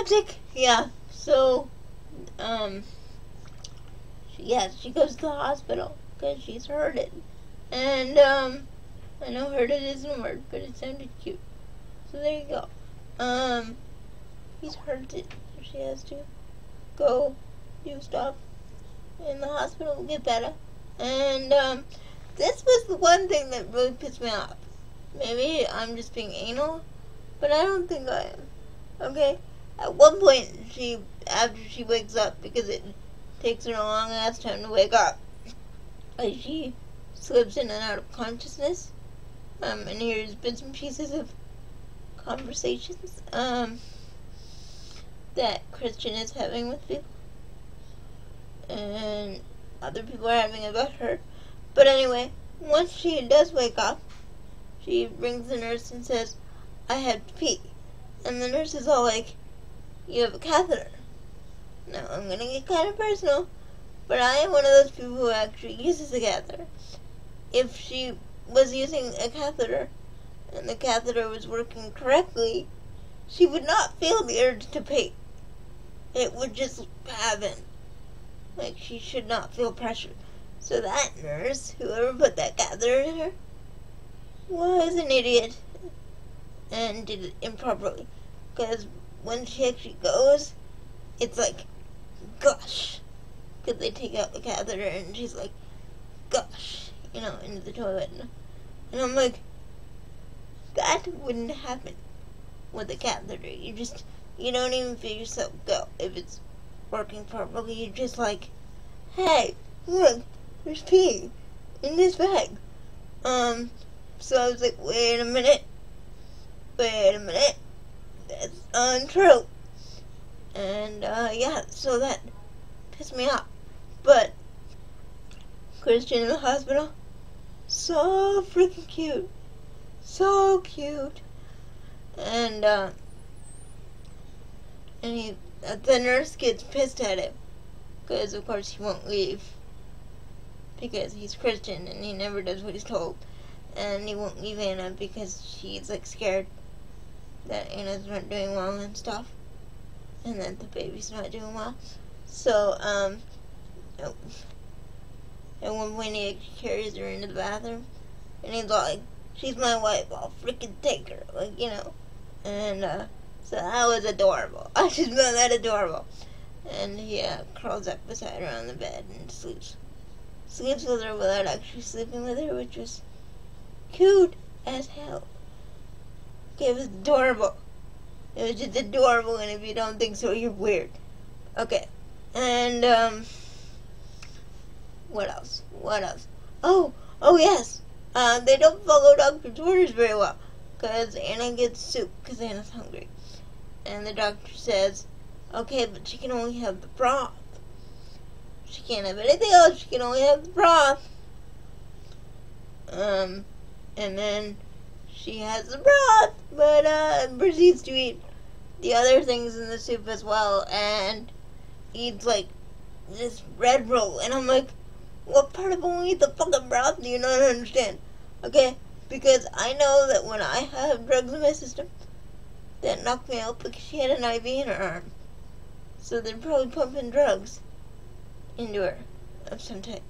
climactic. Yeah. So, she goes to the hospital because she's hurted. And, I know hurted isn't a word, but it sounded cute. So there you go. He's hurted. So she has to go do stuff in the hospital to get better. And, this was the one thing that really pissed me off. Maybe I'm just being anal, but I don't think I am. Okay? At one point, after she wakes up, because it takes her a long ass time to wake up, like she slips in and out of consciousness, and hears bits and pieces of conversations, that Christian is having with people, and other people are having about her. But anyway, once she does wake up, she rings the nurse and says, I have to pee. And the nurse is all like, you have a catheter. Now, I'm gonna get kind of personal, but I am one of those people who actually uses a catheter. If she was using a catheter, and the catheter was working correctly, she would not feel the urge to pee. It would just happen. Like, she should not feel pressure. So that nurse, whoever put that catheter in her, was an idiot and did it improperly. Because when she actually goes, it's like, gush. Because they take out the catheter and she's like, gush, into the toilet. And I'm like, that wouldn't happen with a catheter. You don't even feel yourself go. If it's working properly, you're just like, hey, look, there's pee in this bag. So I was like, wait a minute, that's untrue. And, yeah, so that pissed me off. But Christian in the hospital, so freaking cute. So cute. And the nurse gets pissed at him. Because, of course, he won't leave. Because he's Christian and he never does what he's told. And he won't leave Anna because she's, like, scared that Anna's not doing well and stuff. And that the baby's not doing well. So, at one point he actually carries her into the bathroom. And he's like, she's my wife, I'll freaking take her. Like, And, so that was adorable. I just found that adorable. And he crawls up beside her on the bed and sleeps with her without actually sleeping with her, which was cute as hell. Okay, it was adorable. It was just adorable, and if you don't think so, you're weird. Okay, and, what else? Oh, yes. They don't follow doctor's orders very well, because Anna gets soup, because Anna's hungry. And the doctor says, okay, but she can only have the broth. She can't have anything else, she can only have the broth. And then she has the broth, but, proceeds to eat the other things in the soup as well, and eats, like, this bread roll, and I'm like, what part of only eat the fucking broth do you not understand? Okay, because I know that when I have drugs in my system, that knocked me out because she had an IV in her arm. So they're probably pumping drugs into her of some type.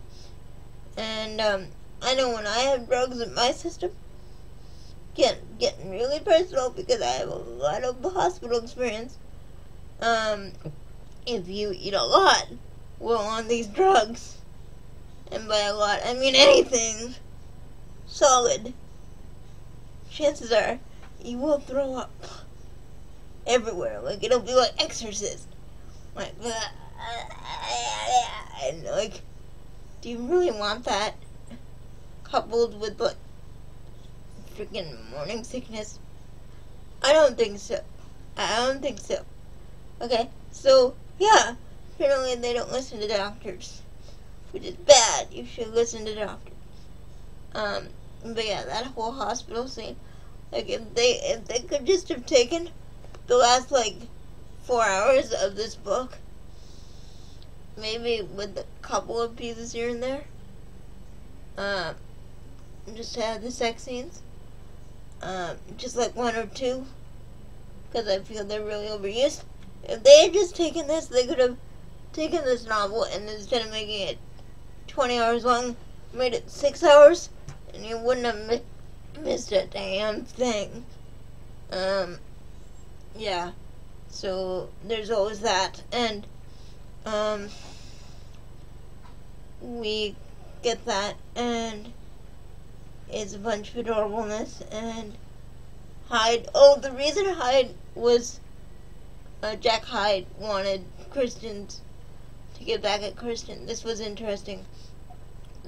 And, I know when I have drugs in my system, getting really personal because I have a lot of hospital experience. If you eat a lot while on these drugs, and by a lot I mean anything solid, chances are you will throw up everywhere. Like, it'll be like Exorcist. Like, and like, do you really want that coupled with, like, freaking morning sickness? I don't think so. Okay, so, yeah, apparently they don't listen to doctors, which is bad. You should listen to doctors. But yeah, that whole hospital scene, like, if they could just have taken the last, like, 4 hours of this book, maybe with a couple of pieces here and there, just to have the sex scenes, just like 1 or 2, because I feel they're really overused, If they had just taken this, they could have taken this novel and instead of making it 20 hours long, made it 6 hours, and you wouldn't have missed a damn thing. Yeah. So there's always that, and we get that, and it's a bunch of adorableness, and Hyde. Oh, the reason Hyde was Jack Hyde wanted Christians to get back at Kristen. This was interesting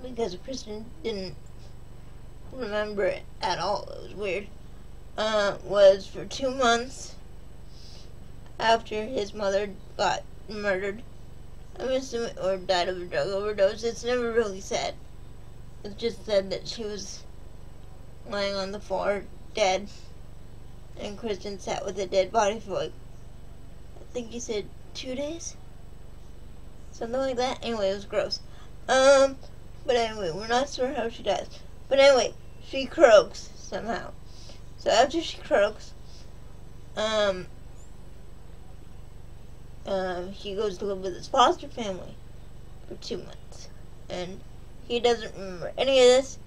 because Kristen didn't remember it at all. It was weird. Was for 2 months after his mother got murdered. I'm assuming, or died of a drug overdose. It's never really said. It's just said that she was lying on the floor, dead, and Kristen sat with a dead body for like, I think he said 2 days? Something like that. Anyway, it was gross. But anyway, we're not sure how she dies. But anyway, she croaks somehow. So after she croaks, he goes to live with his foster family for 2 months. And he doesn't remember any of this,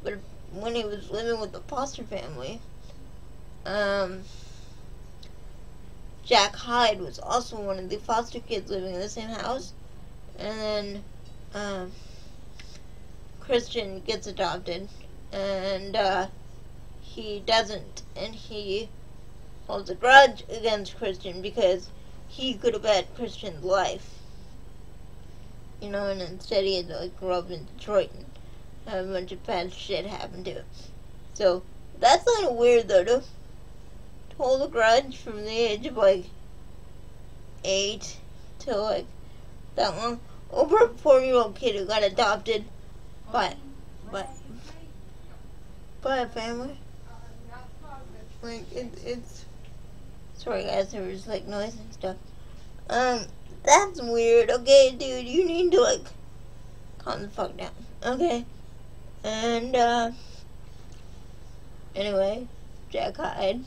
but when he was living with the foster family, Jack Hyde was also one of the foster kids living in the same house. And then, Christian gets adopted, and, he doesn't, and he holds a grudge against Christian because he could have had Christian's life. You know, and instead he had to, like, grow up in Detroit and have a bunch of bad shit happen to him. So, that's kind of weird, though, to hold a grudge from the age of, like, 8 to, like, that long. Over a 4-year-old kid who got adopted by a family. Like, it's... Sorry, guys, there was, like, noise and stuff. That's weird. Okay, dude, you need to, like, calm the fuck down. Okay? And, anyway, Jack Hyde,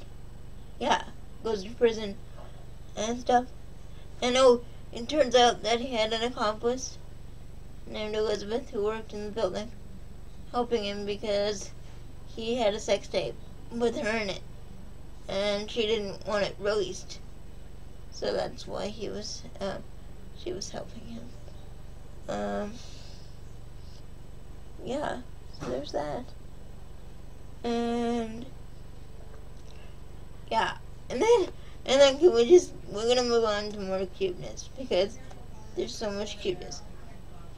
yeah, goes to prison and stuff. And, oh, it turns out that he had an accomplice named Elizabeth who worked in the building, helping him because he had a sex tape with her in it. And she didn't want it released. So that's why she was helping him. Yeah, so there's that. And, yeah. And then we're gonna move on to more cuteness, because there's so much cuteness.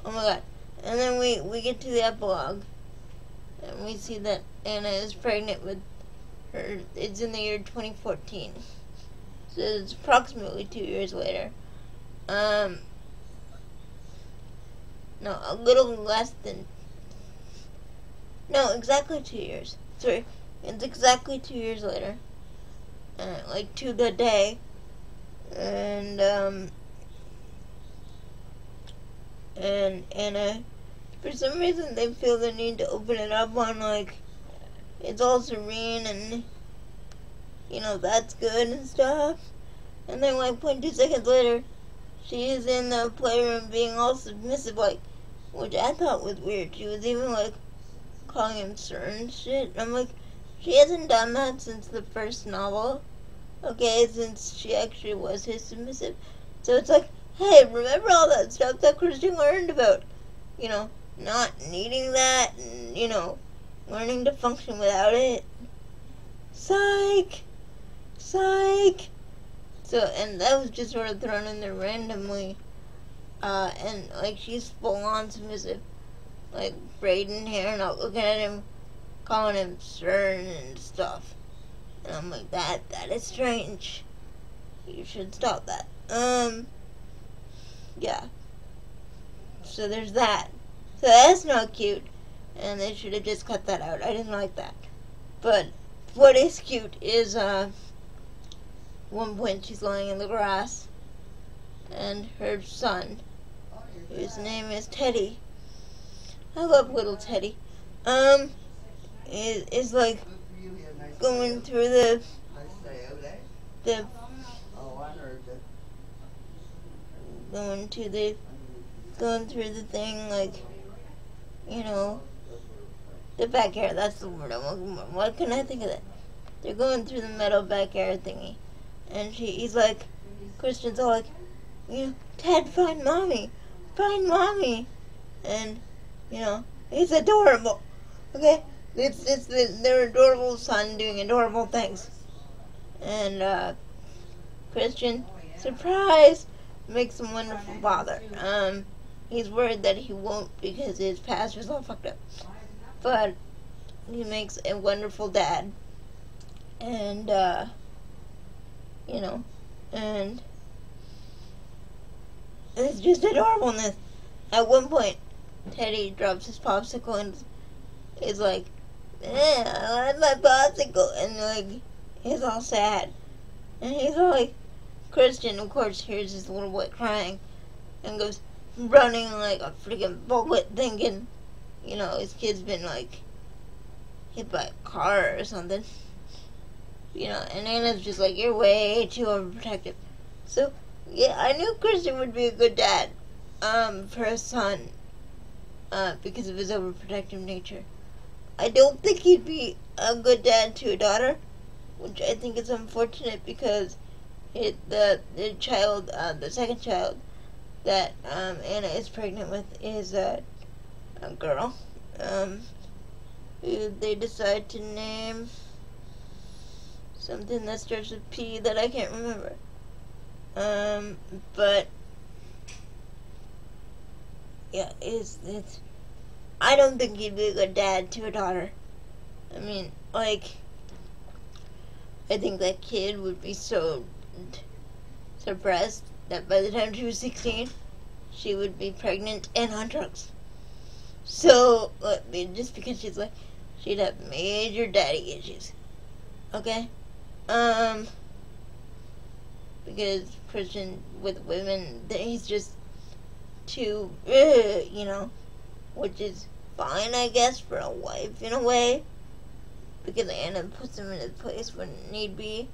Oh my god. And then we get to the epilogue, and we see that Anna is pregnant with her. It's in the year 2014. So it's approximately 2 years later. No, a little less than... No, exactly 2 years. Sorry, it's exactly 2 years later. Like, to the day. And Anna, for some reason, they feel the need to open it up on, like, it's all serene and, you know, that's good and stuff. And then, like, 0.2 seconds later, she is in the playroom being all submissive, like, which I thought was weird. She was even, like, calling him sir and shit. I'm like, she hasn't done that since the first novel. Okay, since she actually was his submissive. So it's like, hey, remember all that stuff that Christian learned about, you know, not needing that, and, you know, learning to function without it. Psych! Psych! So, and that was just sort of thrown in there randomly. And, like, she's full-on submissive. Like, braiding hair, not looking at him, calling him sir and stuff. And I'm like, that is strange. You should stop that. Yeah. So there's that. So that's not cute. And they should have just cut that out. I didn't like that. But what is cute is, one point she's lying in the grass, and her son, whose name is Teddy. I love little Teddy. Is like going through the going through the thing, like, you know, the backyard. That's the word I'm looking for. Why couldn't I think of that? They're going through the metal backyard thingy, and he's like, Christian's all like, you know, Dad, find mommy, and you know, it's adorable. Okay, it's their adorable son doing adorable things, and Christian, surprise, makes a wonderful father. He's worried that he won't because his past was all fucked up, but he makes a wonderful dad, and you know, and it's just adorableness. At one point, Teddy drops his popsicle and is like, I like my popsicle, and like, he's all sad, and he's all like, Christian, of course, hears his little boy crying, and goes running like a freaking bullet, thinking, you know, his kid's been like hit by a car or something, you know, and Anna's just like, you're way too overprotective. So, yeah, I knew Christian would be a good dad, for his son, because of his overprotective nature. I don't think he'd be a good dad to a daughter, which I think is unfortunate because the child, the second child that Anna is pregnant with is a girl, who they decide to name something that starts with P that I can't remember. But yeah, it's I don't think he'd be a good dad to a daughter. I mean, like, I think that kid would be so suppressed that by the time she was 16, she would be pregnant and on drugs. So, just because she's like, she'd have major daddy issues. Okay? Because Christian with women, he's just too, you know, which is fine, I guess, for a wife in a way, because Anna puts him in his place when need be.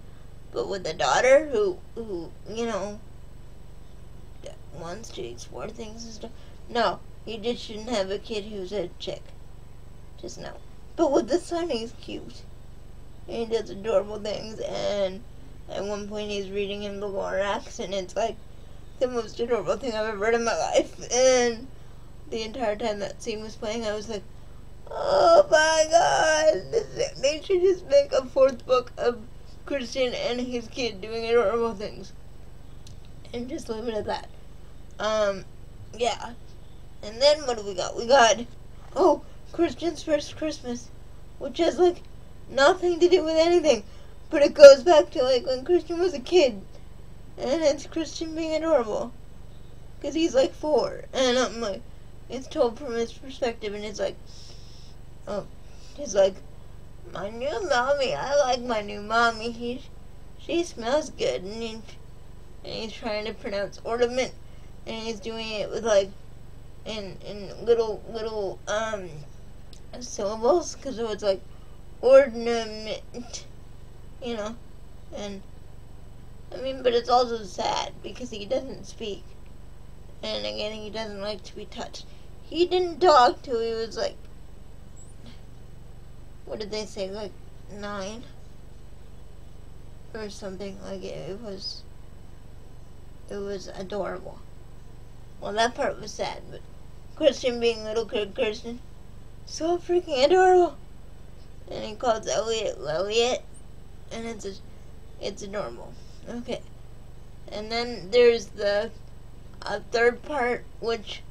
But with a daughter who you know, wants to explore things and stuff, no, you just shouldn't have a kid who's a chick. Just no. But with the son, he's cute. And he does adorable things, and at one point he's reading him the Lorax, and it's like the most adorable thing I've ever read in my life. And the entire time that scene was playing, I was like, oh my god, they should just make a fourth book of Christian and his kid doing adorable things. And just leave it at that. Yeah. And then what do we got? We got, oh, Christian's first Christmas, which has, like, nothing to do with anything. But it goes back to, like, when Christian was a kid. And it's Christian being adorable. Because he's, like, 4. And I'm like, it's told from his perspective, and it's like, oh, he's like, my new mommy, I like my new mommy, she smells good, and he's trying to pronounce ornament, and he's doing it with, like, in little syllables, because it was like, ornament, you know, and, I mean, but it's also sad, because he doesn't speak, and again, he doesn't like to be touched. He didn't talk till he was, like, what did they say, like, 9? Or something, like, it was adorable. Well, that part was sad, but Christian being little kid Christian, so freaking adorable. And he calls Elliot Lelliot, and it's adorable. Okay. And then there's the third part, which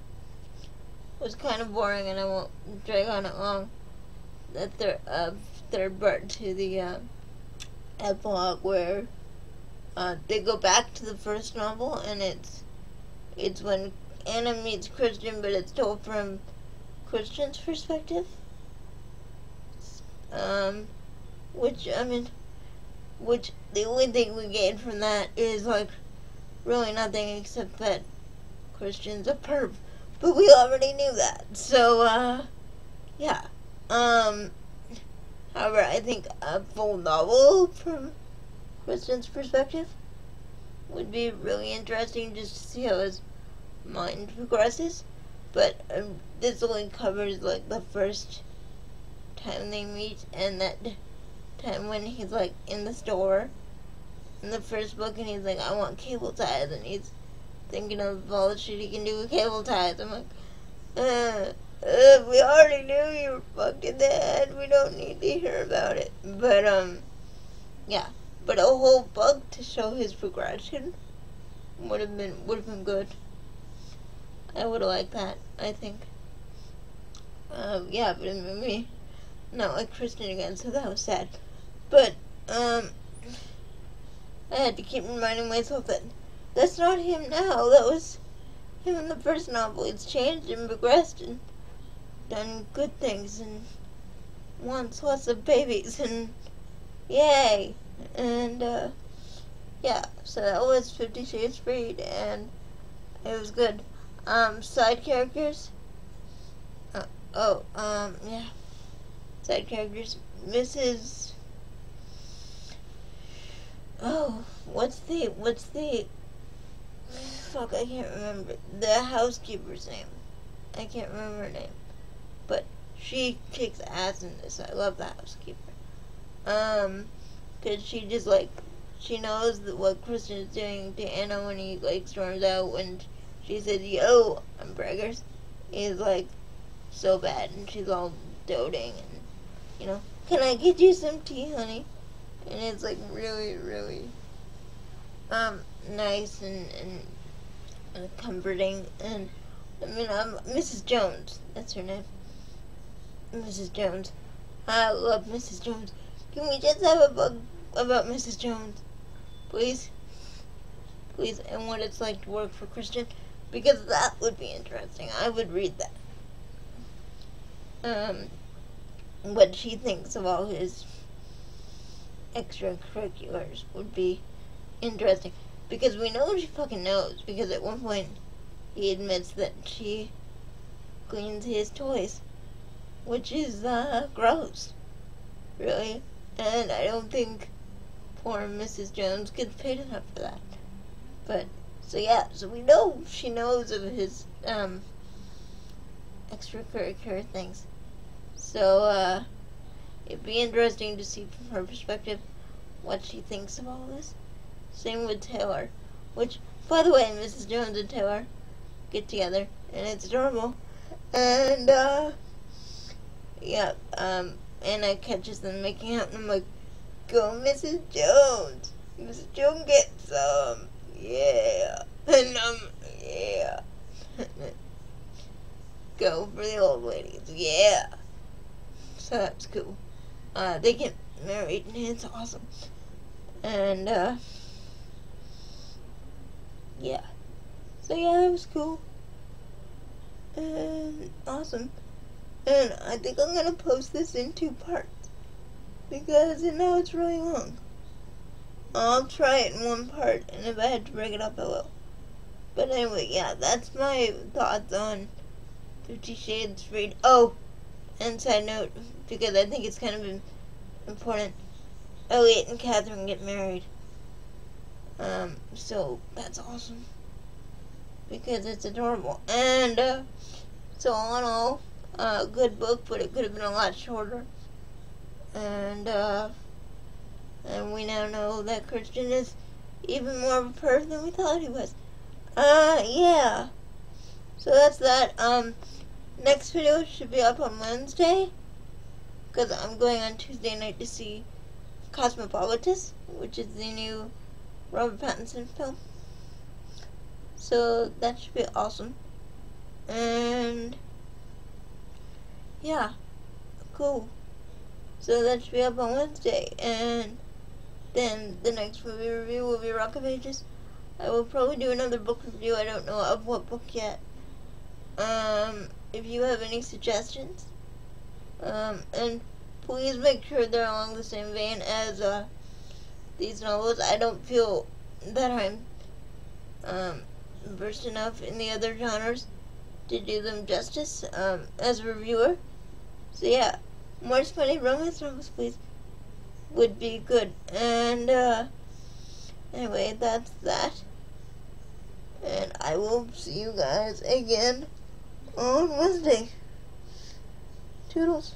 was kind of boring, and I won't drag on it long. The third part to the epilogue, where they go back to the first novel, and it's when Anna meets Christian, but it's told from Christian's perspective. Which the only thing we gain from that is, like, really nothing except that Christian's a perv. But we already knew that. So, yeah. However, I think a full novel from Christian's perspective would be really interesting, just to see how his mind progresses, but this only covers like the first time they meet and that time when he's like in the store in the first book and he's like, I want cable ties, and he's thinking of all the shit he can do with cable ties. I'm like, we already knew you were fucked in the head. We don't need to hear about it. But yeah. But a whole book to show his progression would have been good. I would have liked that, I think. Yeah, but it made me not like Kristen again, so that was sad. But I had to keep reminding myself that that's not him now. That was him in the first novel. He's changed and progressed and done good things and wants lots of babies and yay. And yeah, so that was 50 Shades Freed and it was good. Side characters. Yeah. Side characters. Mrs. Oh, what's the fuck, I can't remember the housekeeper's name. I can't remember her name, but she kicks ass in this. I love the housekeeper. Cause she just like, she knows that what Kristen is doing to Anna when he like storms out when she says, yo, I'm braggers, is like so bad, and she's all doting and, you know, can I get you some tea, honey? And it's like really, really nice and comforting. And I mean, Mrs. Jones, that's her name, Mrs. Jones. I love Mrs. Jones. Can we just have a book about Mrs. Jones, please? Please, and what it's like to work for Christian, because that would be interesting. I would read that. What she thinks of all his extracurriculars would be interesting, because we know she fucking knows, because at one point he admits that she cleans his toys, which is gross, really, and I don't think poor Mrs. Jones gets paid enough for that. But so yeah, so we know she knows of his extracurricular things, so it'd be interesting to see from her perspective what she thinks of all this. Same with Taylor, which, by the way, Mrs. Jones and Taylor get together, and it's adorable. And, yeah, Anna catches them making out, and I'm like, go Mrs. Jones! Mrs. Jones gets some! Yeah! And, yeah! Go for the old ladies, yeah! So that's cool. They get married, and it's awesome. And, yeah. So yeah, that was cool. And awesome. And I think I'm gonna post this in 2 parts, because now it's really long. I'll try it in 1 part, and if I had to break it up, I will. But anyway, yeah, that's my thoughts on 50 Shades Freed. Oh, and side note, because I think it's kind of important, Elliot and Catherine get married. So that's awesome, because it's adorable. And so all in all, good book, but it could have been a lot shorter. And we now know that Christian is even more of a perv than we thought he was. Yeah. So that's that. Next video should be up on Wednesday, because I'm going on Tuesday night to see Cosmopolitan, which is the new Robert Pattinson film. So that should be awesome. And yeah, cool. So that should be up on Wednesday. And then the next movie review will be Rock of Ages. I will probably do another book review. I don't know of what book yet. If you have any suggestions, and please make sure they're along the same vein as these novels. I don't feel that I'm versed enough in the other genres to do them justice as a reviewer. So yeah, more funny romance novels, please, would be good. And anyway, that's that. And I will see you guys again on Wednesday. Toodles.